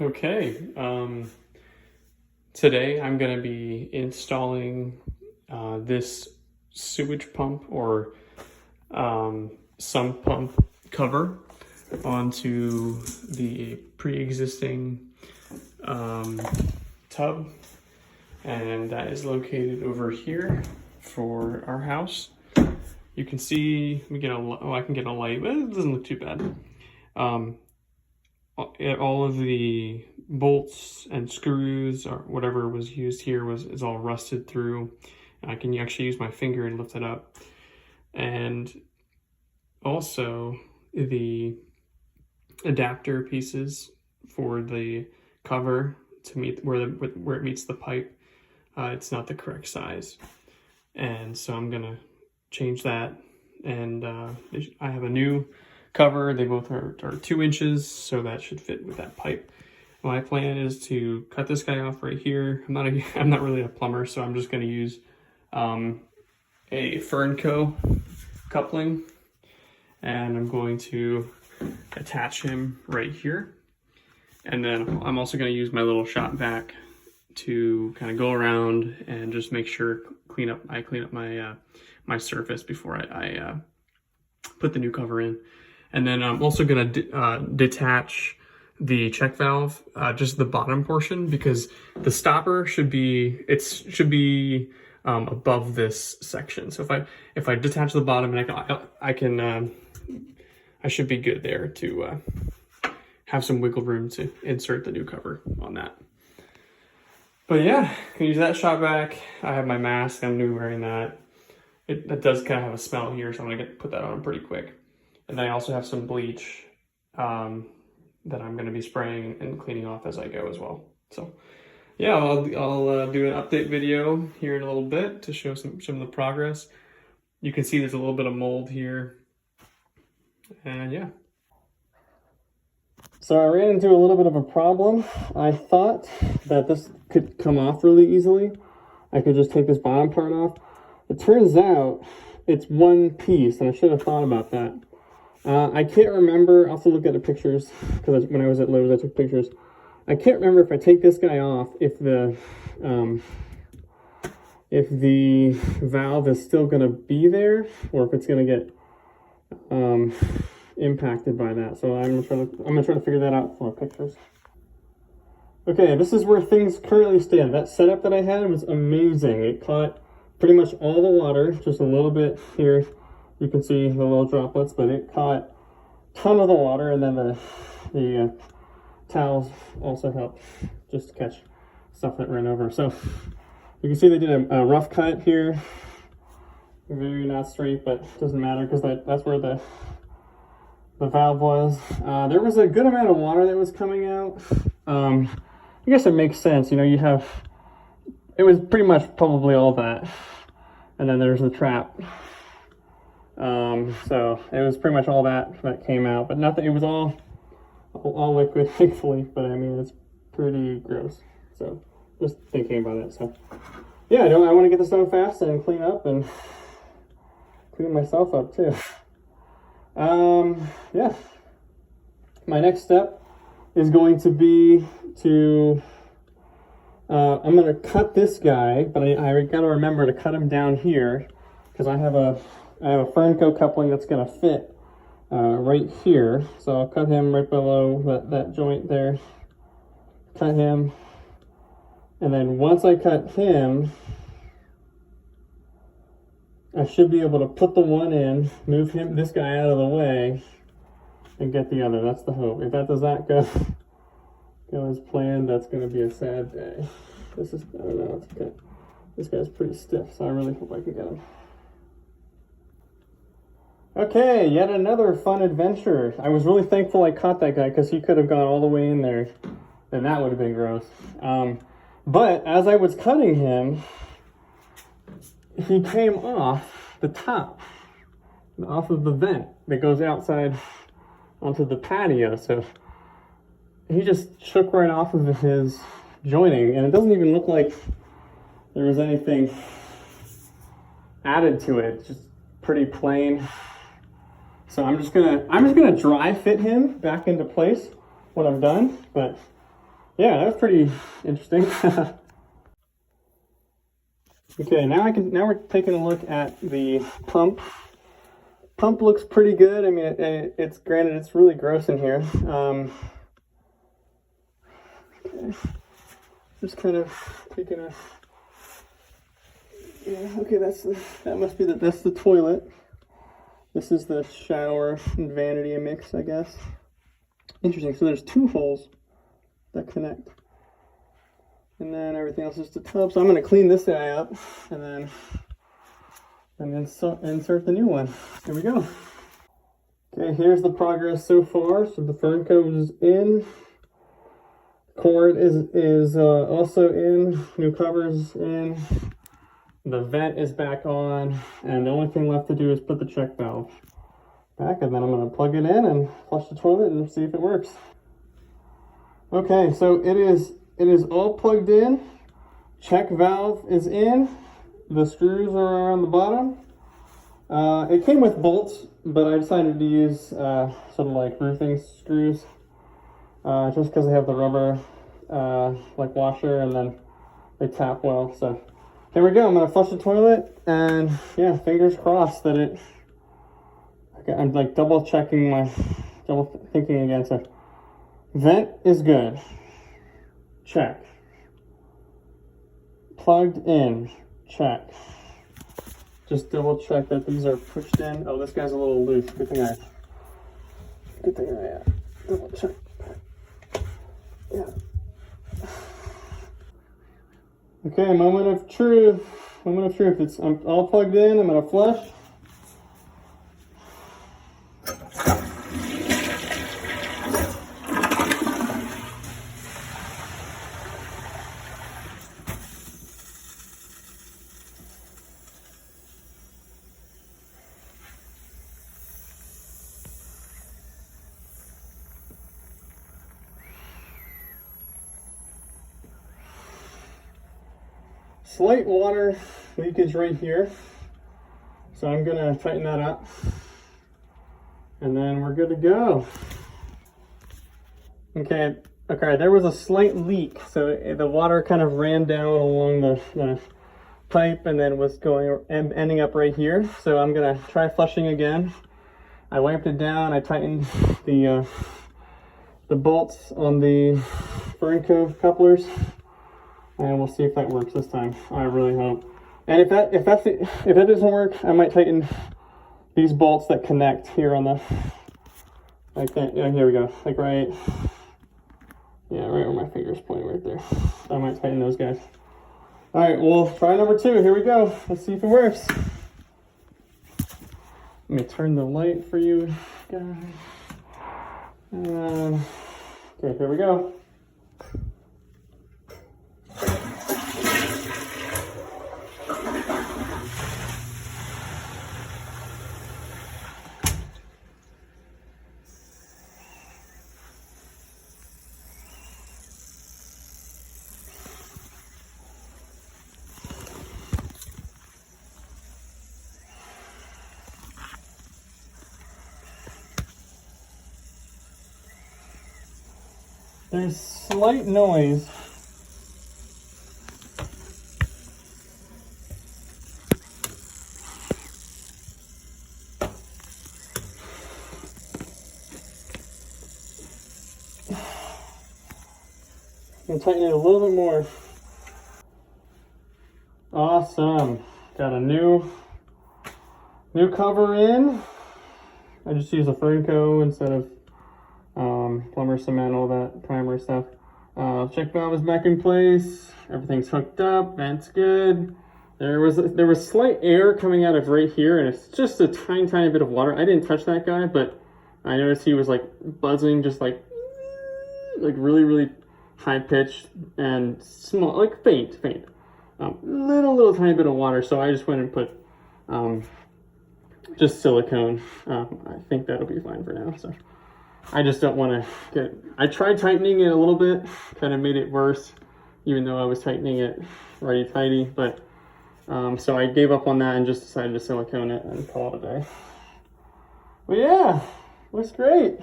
Okay, today I'm going to be installing this sewage pump or sump pump cover onto the pre-existing tub, and that is located over here for our house. You can see I can get a light, but it doesn't look too bad. All of the bolts and screws or whatever was used here is all rusted through. I can actually use my finger and lift it up. And also the adapter pieces for the cover to meet where it meets the pipe, it's not the correct size. And so I'm gonna change that. And I have a new cover. They both are 2 inches, so that should fit with that pipe. My plan is to cut this guy off right here. I'm not really a plumber, so I'm just going to use a Fernco coupling, and I'm going to attach him right here. And then I'm also going to use my little shop vac to kind of go around and just make sure I clean up my my surface before I put the new cover in. And then I'm also going to detach the check valve, just the bottom portion, because the stopper should be above this section. So if I detach the bottom, and I should be good there to have some wiggle room to insert the new cover on that. But yeah, I can use that shop vac. I have my mask. I'm new wearing that. It does kind of have a smell here, so I'm gonna put that on pretty quick. And then I also have some bleach that I'm going to be spraying and cleaning off as I go as well. So yeah, I'll do an update video here in a little bit to show some of the progress. You can see there's a little bit of mold here. And yeah. So I ran into a little bit of a problem. I thought that this could come off really easily. I could just take this bottom part off. It turns out it's one piece, and I should have thought about that. I can't remember. I'll have to look at the pictures, because when I was at Lowe's, I took pictures. I can't remember if I take this guy off, if the valve is still going to be there, or if it's going to get impacted by that. So I'm gonna try to figure that out from my pictures. Okay, this is where things currently stand. That setup that I had was amazing. It caught pretty much all the water, just a little bit here. You can see the little droplets, but it caught a ton of the water, and then the towels also helped just to catch stuff that ran over. So you can see they did a rough cut here. Very not straight, but it doesn't matter because that's where the valve was. There was a good amount of water that was coming out. I guess it makes sense. You know, it was pretty much probably all that. And then there's the trap. So it was pretty much all that came out, but nothing, it was all liquid, thankfully, but I mean, it's pretty gross. So just thinking about it. So yeah, I want to get this done fast and clean up and clean myself up too. Yeah, my next step is going to be to, I'm going to cut this guy, but I got to remember to cut him down here, because I have a Fernco coupling that's going to fit right here. So I'll cut him right below that joint there. Cut him. And then once I cut him, I should be able to put the one in, move this guy out of the way, and get the other. That's the hope. If that does not go as planned, that's going to be a sad day. I don't know, it's okay. This guy's pretty stiff, so I really hope I can get him. Okay, yet another fun adventure. I was really thankful I caught that guy, because he could have gone all the way in there, and that would have been gross. But as I was cutting him, he came off the top, off of the vent that goes outside onto the patio. So he just shook right off of his joining, and it doesn't even look like there was anything added to it. It's just pretty plain. So I'm just gonna dry fit him back into place when I'm done, but yeah, that was pretty interesting. Okay, now we're taking a look at the pump. Pump looks pretty good. I mean, it's granted it's really gross in here. Okay. Just kind of taking a, yeah, okay, that's the toilet. This is the shower and vanity mix, I guess. Interesting. So there's 2 holes that connect. And then everything else is the tub. So I'm going to clean this guy up and then insert the new one. Here we go. Okay, here's the progress so far. So the fern coat is in. Cord is also in. New covers in. The vent is back on. And the only thing left to do is put the check valve back. And then I'm going to plug it in and flush the toilet and see if it works. Okay, so it is all plugged in. Check valve is in. The screws are on the bottom. It came with bolts, but I decided to use sort of like roofing screws, just because they have the rubber like washer, and then they tap well. So here we go. I'm gonna flush the toilet, and yeah, fingers crossed that it. Okay, I'm like double thinking again. So vent is good. Check. Plugged in. Check. Just double check that these are pushed in. Oh, this guy's a little loose. Good thing I double check. Yeah. Okay, moment of truth. Moment of truth. I'm all plugged in. I'm gonna flush. Slight water leakage right here, so I'm gonna tighten that up, and then we're good to go. Okay, there was a slight leak, so the water kind of ran down along the pipe and then was ending up right here. So I'm gonna try flushing again. I wiped it down. I tightened the bolts on the fern cove couplers. And we'll see if that works this time. I really hope. And if that doesn't work, I might tighten these bolts that connect here on the, like that. Yeah, here we go. Like right where my finger's pointing right there. So I might tighten those guys. All right, well, try number 2. Here we go. Let's see if it works. Let me turn the light for you guys. Okay, here we go. There's slight noise. I'm gonna tighten it a little bit more. Awesome. Got a new cover in. I just use a Fernco instead of plumber cement, all that primer stuff. Check valve is back in place. Everything's hooked up. Vent's good. There was slight air coming out of right here, and it's just a tiny bit of water. I didn't touch that guy, but I noticed he was like buzzing, just like really high pitched and small, like faint. Little tiny bit of water. So I just went and put just silicone. I think that'll be fine for now. So I just don't want to I tried tightening it a little bit, kind of made it worse, even though I was tightening it righty-tighty, but so I gave up on that and just decided to silicone it and call it a day. But yeah, looks great.